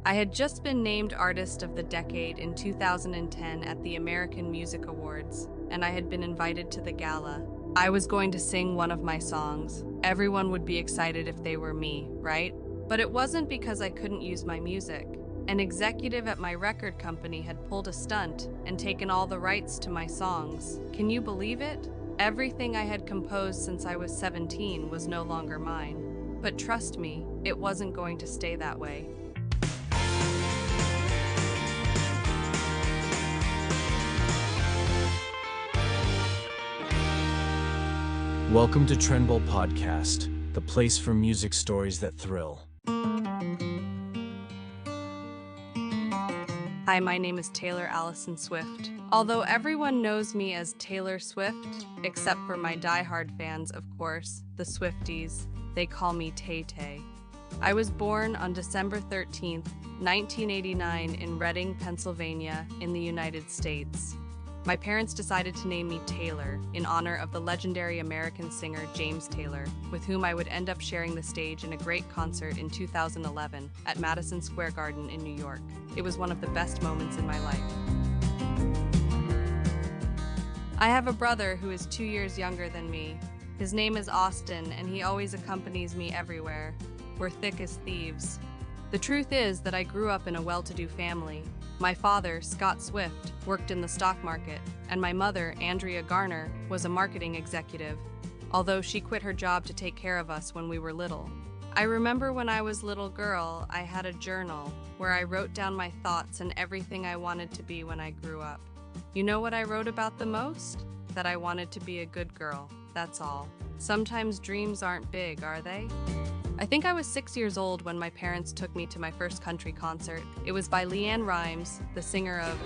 I had just been named Artist of the Decade in 2010 at the American Music Awards, and I had been invited to the gala. I was going to sing one of my songs. Everyone would be excited if they were me, right? But it wasn't because I couldn't use my music. An executive at my record company had pulled a stunt and taken all the rights to my songs. Can you believe it? Everything I had composed since I was 17 was no longer mine. But trust me, it wasn't going to stay that way. Welcome to Trembol Podcast, the place for music stories that thrill. Hi, my name is Taylor Allison Swift. Although everyone knows me as Taylor Swift, except for my diehard fans, of course, the Swifties, they call me Tay-Tay. I was born on December 13th, 1989 in Reading, Pennsylvania, in the United States. My parents decided to name me Taylor in honor of the legendary American singer James Taylor, with whom I would end up sharing the stage in a great concert in 2011 at Madison Square Garden in New York. It was one of the best moments in my life. I have a brother who is 2 years younger than me. His name is Austin, and he always accompanies me everywhere. We're thick as thieves. The truth is that I grew up in a well-to-do family. My father, Scott Swift, worked in the stock market, and my mother, Andrea Garner, was a marketing executive, although she quit her job to take care of us when we were little. I remember when I was a little girl, I had a journal where I wrote down my thoughts and everything I wanted to be when I grew up. You know what I wrote about the most? That I wanted to be a good girl, that's all. Sometimes dreams aren't big, are they? I think I was 6 years old when my parents took me to my first country concert. It was by LeAnn Rimes, the singer of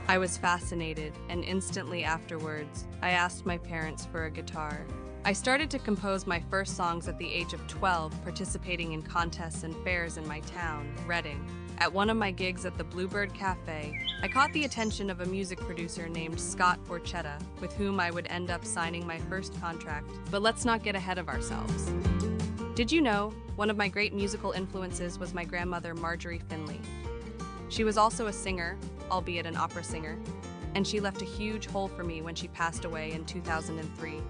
I was fascinated, and instantly afterwards, I asked my parents for a guitar. I started to compose my first songs at the age of 12, participating in contests and fairs in my town, Reading. At one of my gigs at the Bluebird Cafe, I caught the attention of a music producer named Scott Borchetta, with whom I would end up signing my first contract. But let's not get ahead of ourselves. Did you know, one of my great musical influences was my grandmother, Marjorie Finley. She was also a singer, albeit an opera singer, and she left a huge hole for me when she passed away in 2003.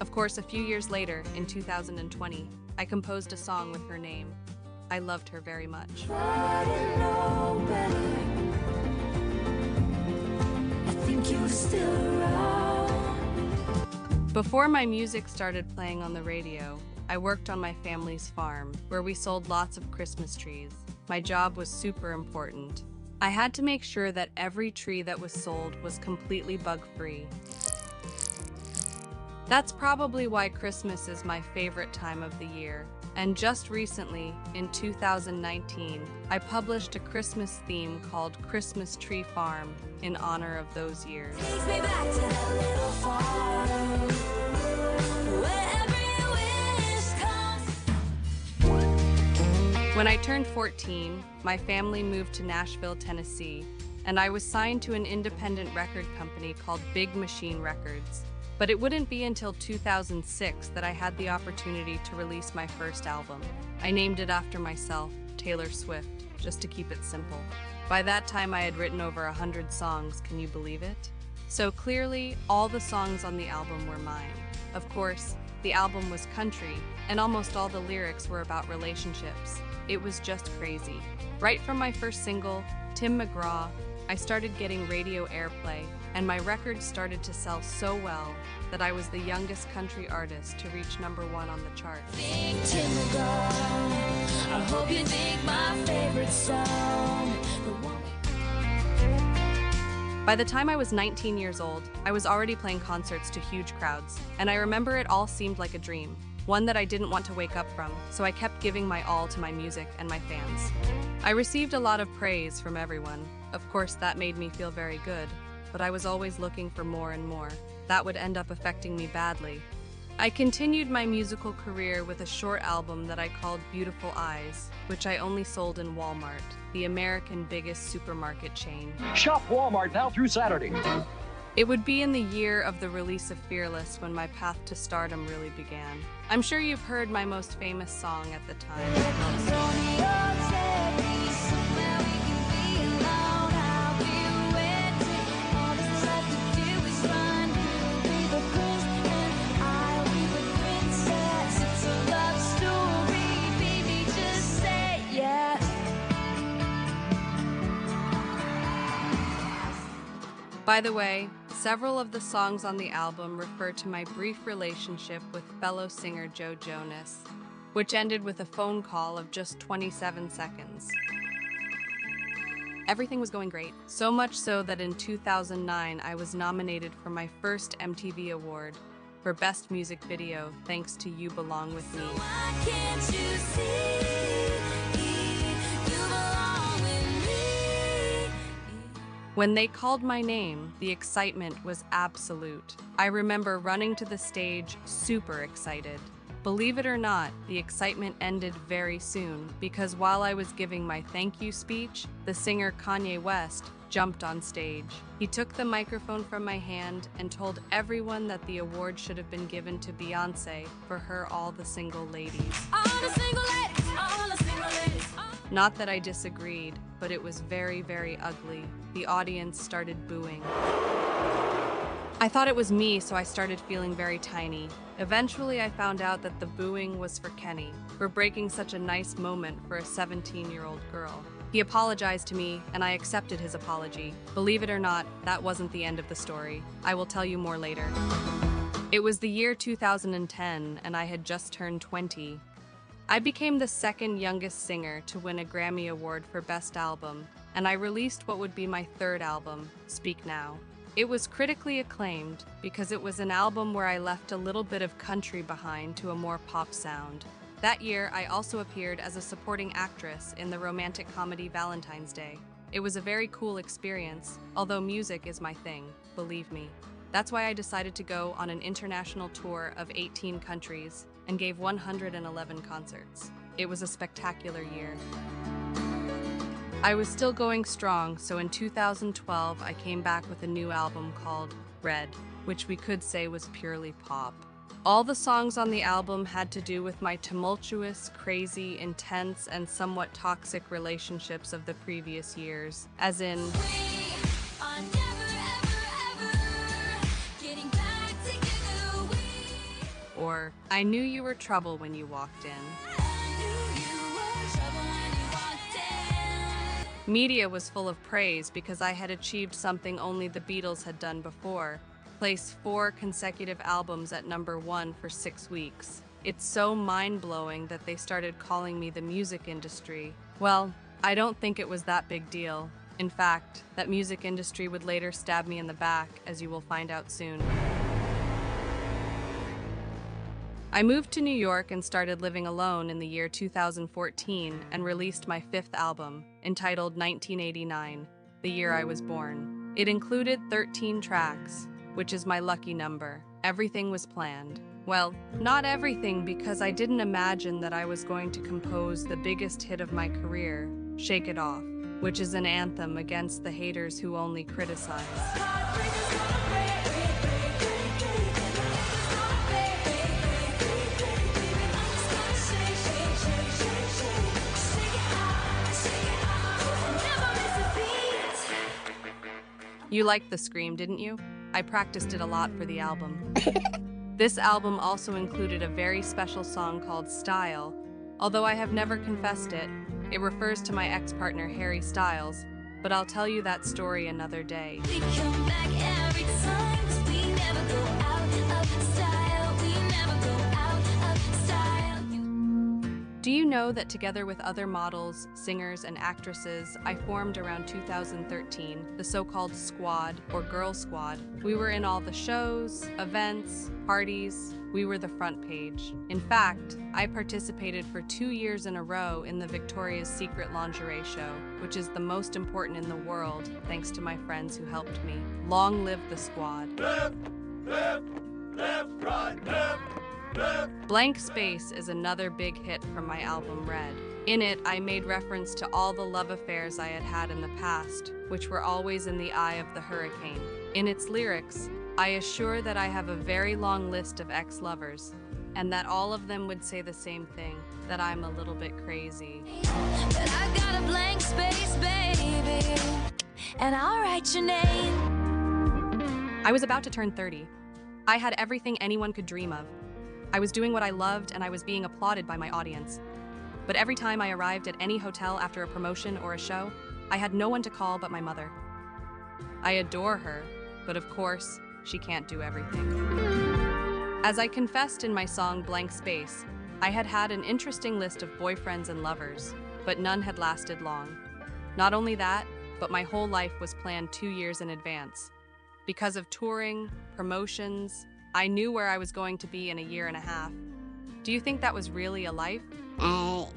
Of course, a few years later, in 2020, I composed a song with her name. I loved her very much. Before my music started playing on the radio, I worked on my family's farm, where we sold lots of Christmas trees. My job was super important. I had to make sure that every tree that was sold was completely bug-free. That's probably why Christmas is my favorite time of the year. And just recently, in 2019, I published a Christmas theme called Christmas Tree Farm in honor of those years. Takes me back to that little farm, where every wish comes. When I turned 14, my family moved to Nashville, Tennessee, and I was signed to an independent record company called Big Machine Records. But it wouldn't be until 2006 that I had the opportunity to release my first album. I named it after myself, Taylor Swift, just to keep it simple. By that time, I had written over 100 songs, can you believe it? So clearly, all the songs on the album were mine. Of course, the album was country, and almost all the lyrics were about relationships. It was just crazy. Right from my first single, Tim McGraw, I started getting radio airplay, and my record started to sell so well that I was the youngest country artist to reach #1 on the chart. I hope you dig my favorite song. By the time I was 19 years old, I was already playing concerts to huge crowds, and I remember it all seemed like a dream, one that I didn't want to wake up from, so I kept giving my all to my music and my fans. I received a lot of praise from everyone. Of course, that made me feel very good, but I was always looking for more and more. That would end up affecting me badly. I continued my musical career with a short album that I called Beautiful Eyes, which I only sold in Walmart, the American biggest supermarket chain. Shop Walmart now through Saturday. It would be in the year of the release of Fearless when my path to stardom really began. I'm sure you've heard my most famous song at the time. By the way, several of the songs on the album refer to my brief relationship with fellow singer Joe Jonas, which ended with a phone call of just 27 seconds. Everything was going great, so much so that in 2009 I was nominated for my first MTV award for Best Music Video thanks to You Belong With Me. So why can't you see you belong with me? When they called my name, the excitement was absolute. I remember running to the stage super excited. Believe it or not, the excitement ended very soon because while I was giving my thank you speech, the singer Kanye West jumped on stage. He took the microphone from my hand and told everyone that the award should have been given to Beyoncé for her All the Single Ladies. All the single ladies, all the single ladies. Not that I disagreed, but it was very, very ugly. The audience started booing. I thought it was me, so I started feeling very tiny. Eventually, I found out that the booing was for Kenny, for breaking such a nice moment for a 17-year-old girl. He apologized to me, and I accepted his apology. Believe it or not, that wasn't the end of the story. I will tell you more later. It was the year 2010, and I had just turned 20. I became the second youngest singer to win a Grammy Award for Best Album, and I released what would be my third album, Speak Now. It was critically acclaimed because it was an album where I left a little bit of country behind to a more pop sound. That year, I also appeared as a supporting actress in the romantic comedy Valentine's Day. It was a very cool experience, although music is my thing, believe me. That's why I decided to go on an international tour of 18 countries and gave 111 concerts. It was a spectacular year. I was still going strong, so in 2012 I came back with a new album called Red, which we could say was purely pop. All the songs on the album had to do with my tumultuous, crazy, intense, and somewhat toxic relationships of the previous years, as in or I knew you were trouble when you walked in. Media was full of praise because I had achieved something only the Beatles had done before, place 4 consecutive albums at #1 for 6 weeks. It's so mind-blowing that they started calling me the music industry. Well, I don't think it was that big deal. In fact, that music industry would later stab me in the back, as you will find out soon. I moved to New York and started living alone in the year 2014 and released my 5th album, entitled 1989, the year I was born. It included 13 tracks, which is my lucky number. Everything was planned. Well, not everything, because I didn't imagine that I was going to compose the biggest hit of my career, Shake It Off, which is an anthem against the haters who only criticize. You liked the scream, didn't you? I practiced it a lot for the album. This album also included a very special song called Style. Although I have never confessed it, it refers to my ex-partner Harry Styles, but I'll tell you that story another day. We come back every time, 'cause we never go out of style. We never go out of style. Do you know that together with other models, singers, and actresses, I formed around 2013 the so-called Squad, or Girl Squad? We were in all the shows, events, parties. We were the front page. In fact, I participated for 2 years in a row in the Victoria's Secret lingerie show, which is the most important in the world, thanks to my friends who helped me. Long live the Squad. Left, right, left. Blank Space is another big hit from my album Red. In it, I made reference to all the love affairs I had had in the past, which were always in the eye of the hurricane. In its lyrics, I assure that I have a very long list of ex-lovers, and that all of them would say the same thing, that I'm a little bit crazy. But I got a blank space, baby, and I'll write your name. I was about to turn 30. I had everything anyone could dream of. I was doing what I loved, and I was being applauded by my audience. But every time I arrived at any hotel after a promotion or a show, I had no one to call but my mother. I adore her, but of course, she can't do everything. As I confessed in my song Blank Space, I had had an interesting list of boyfriends and lovers, but none had lasted long. Not only that, but my whole life was planned 2 years in advance. Because of touring, promotions, I knew where I was going to be in a year and a half. Do you think that was really a life? No.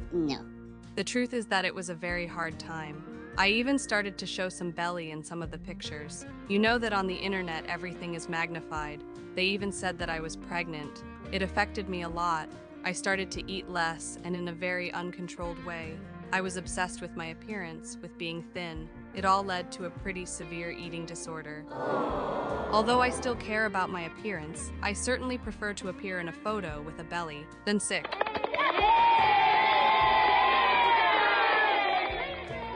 The truth is that it was a very hard time. I even started to show some belly in some of the pictures. You know that on the internet everything is magnified. They even said that I was pregnant. It affected me a lot. I started to eat less and in a very uncontrolled way. I was obsessed with my appearance, with being thin. It all led to a pretty severe eating disorder. Although I still care about my appearance, I certainly prefer to appear in a photo with a belly than sick.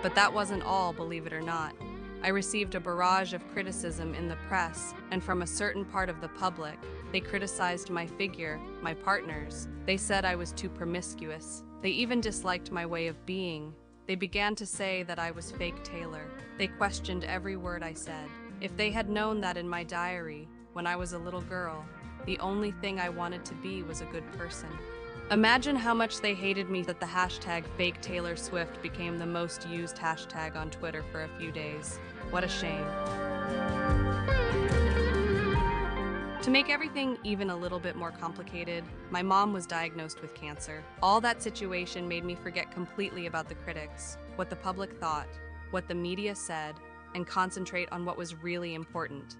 But that wasn't all, believe it or not. I received a barrage of criticism in the press and from a certain part of the public. They criticized my figure, my partners. They said I was too promiscuous. They even disliked my way of being. They began to say that I was fake Taylor. They questioned every word I said. If they had known that in my diary, when I was a little girl, the only thing I wanted to be was a good person. Imagine how much they hated me that the hashtag #FakeTaylorSwift became the most used hashtag on Twitter for a few days. What a shame. To make everything even a little bit more complicated, my mom was diagnosed with cancer. All that situation made me forget completely about the critics, what the public thought, what the media said, and concentrate on what was really important,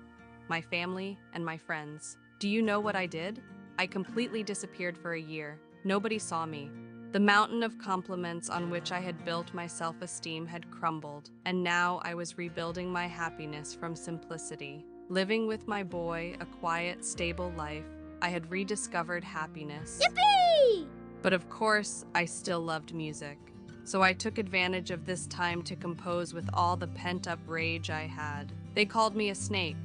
my family and my friends. Do you know what I did? I completely disappeared for a year. Nobody saw me. The mountain of compliments on which I had built my self-esteem had crumbled, and now I was rebuilding my happiness from simplicity. Living with my boy, a quiet, stable life, I had rediscovered happiness. Yippee! But of course, I still loved music. So I took advantage of this time to compose with all the pent-up rage I had. They called me a snake.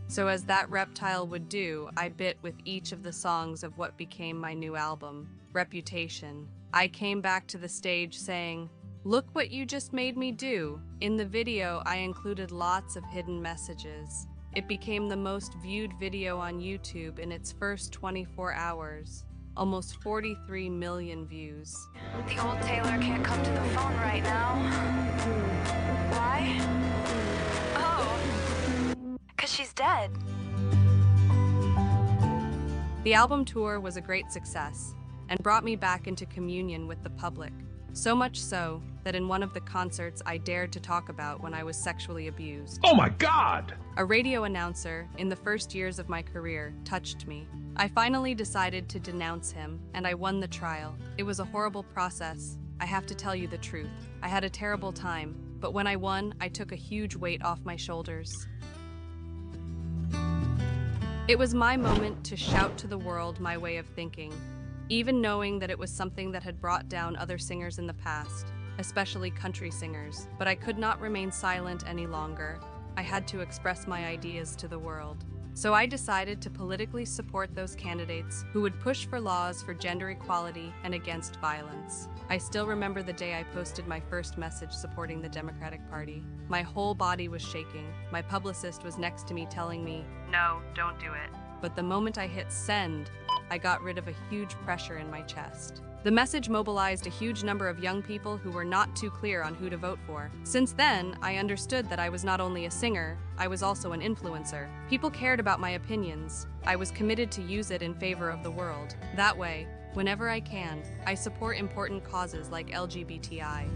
So as that reptile would do, I bit with each of the songs of what became my new album, Reputation. I came back to the stage saying, "Look what you just made me do." In the video, I included lots of hidden messages. It became the most viewed video on YouTube in its first 24 hours. Almost 43 million views. The old Taylor can't come to the phone right now. Why? Oh, 'cause she's dead. The album tour was a great success and brought me back into communion with the public. So much so that in one of the concerts I dared to talk about when I was sexually abused. Oh my God! A radio announcer in the first years of my career touched me. I finally decided to denounce him, and I won the trial. It was a horrible process. I have to tell you the truth. I had a terrible time, but when I won, I took a huge weight off my shoulders. It was my moment to shout to the world my way of thinking, even knowing that it was something that had brought down other singers in the past, especially country singers. But I could not remain silent any longer. I had to express my ideas to the world. So I decided to politically support those candidates who would push for laws for gender equality and against violence. I still remember the day I posted my first message supporting the Democratic Party. My whole body was shaking. My publicist was next to me telling me, "No, don't do it." But the moment I hit send, I got rid of a huge pressure in my chest. The message mobilized a huge number of young people who were not too clear on who to vote for. Since then, I understood that I was not only a singer, I was also an influencer. People cared about my opinions. I was committed to use it in favor of the world. That way, whenever I can, I support important causes like LGBTI.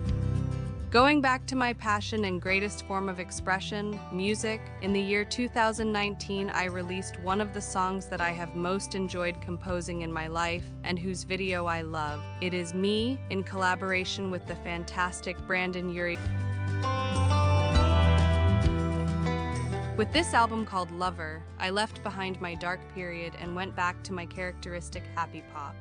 Going back to my passion and greatest form of expression, music, in the year 2019 I released one of the songs that I have most enjoyed composing in my life and whose video I love. It is Me, in collaboration with the fantastic Brandon Urie. With this album called Lover, I left behind my dark period and went back to my characteristic happy pop.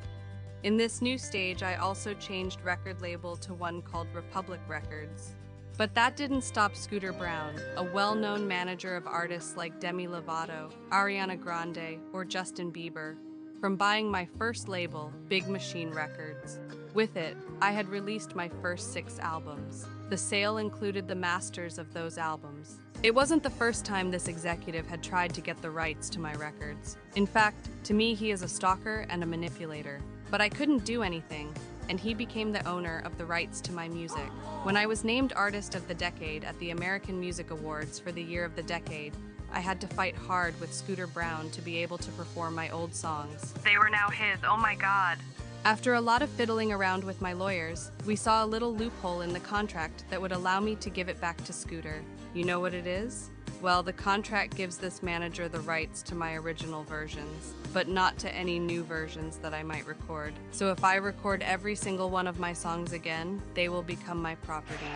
In this new stage, I also changed record label to one called Republic Records. But that didn't stop Scooter Braun, a well-known manager of artists like Demi Lovato, Ariana Grande, or Justin Bieber, from buying my first label, Big Machine Records. With it, I had released my first 6 albums. The sale included the masters of those albums. It wasn't the first time this executive had tried to get the rights to my records. In fact, to me, he is a stalker and a manipulator. But I couldn't do anything, and he became the owner of the rights to my music. When I was named Artist of the Decade at the American Music Awards for the year of the decade, I had to fight hard with Scooter Braun to be able to perform my old songs. They were now his, oh my god. After a lot of fiddling around with my lawyers, we saw a little loophole in the contract that would allow me to give it back to Scooter. You know what it is? Well, the contract gives this manager the rights to my original versions, but not to any new versions that I might record. So if I record every single one of my songs again, they will become my property.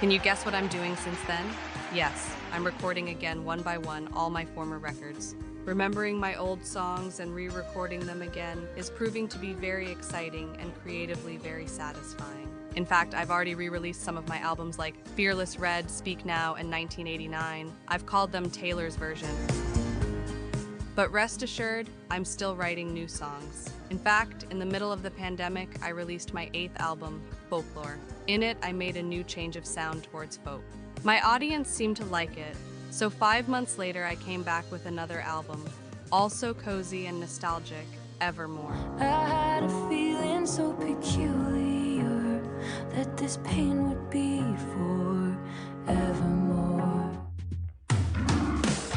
Can you guess what I'm doing since then? Yes, I'm recording again one by one all my former records. Remembering my old songs and re-recording them again is proving to be very exciting and creatively very satisfying. In fact, I've already re-released some of my albums like Fearless Red, Speak Now, and 1989. I've called them Taylor's version. But rest assured, I'm still writing new songs. In fact, in the middle of the pandemic, I released my 8th album, Folklore. In it, I made a new change of sound towards folk. My audience seemed to like it, so 5 months later, I came back with another album, also cozy and nostalgic, Evermore. I had a feeling so peculiar that this pain would be forevermore.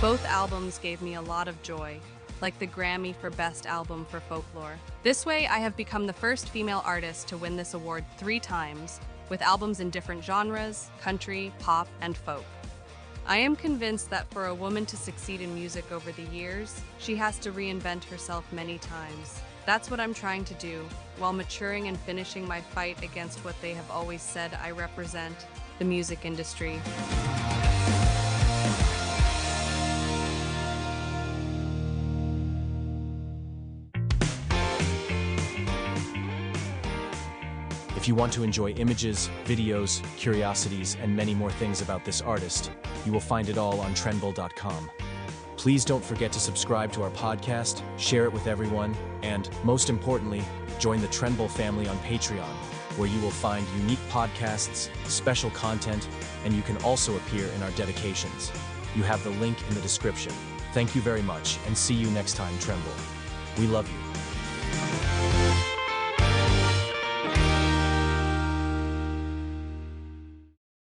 Both albums gave me a lot of joy, like the Grammy for Best Album for Folklore. This way, I have become the first female artist to win this award 3 times, with albums in different genres, country, pop, and folk. I am convinced that for a woman to succeed in music over the years, she has to reinvent herself many times. That's what I'm trying to do, while maturing and finishing my fight against what they have always said I represent, the music industry. If you want to enjoy images, videos, curiosities, and many more things about this artist, you will find it all on trembol.com. Please don't forget to subscribe to our podcast, share it with everyone, and, most importantly, join the Trembol family on Patreon, where you will find unique podcasts, special content, and you can also appear in our dedications. You have the link in the description. Thank you very much, and see you next time, Trembol. We love you.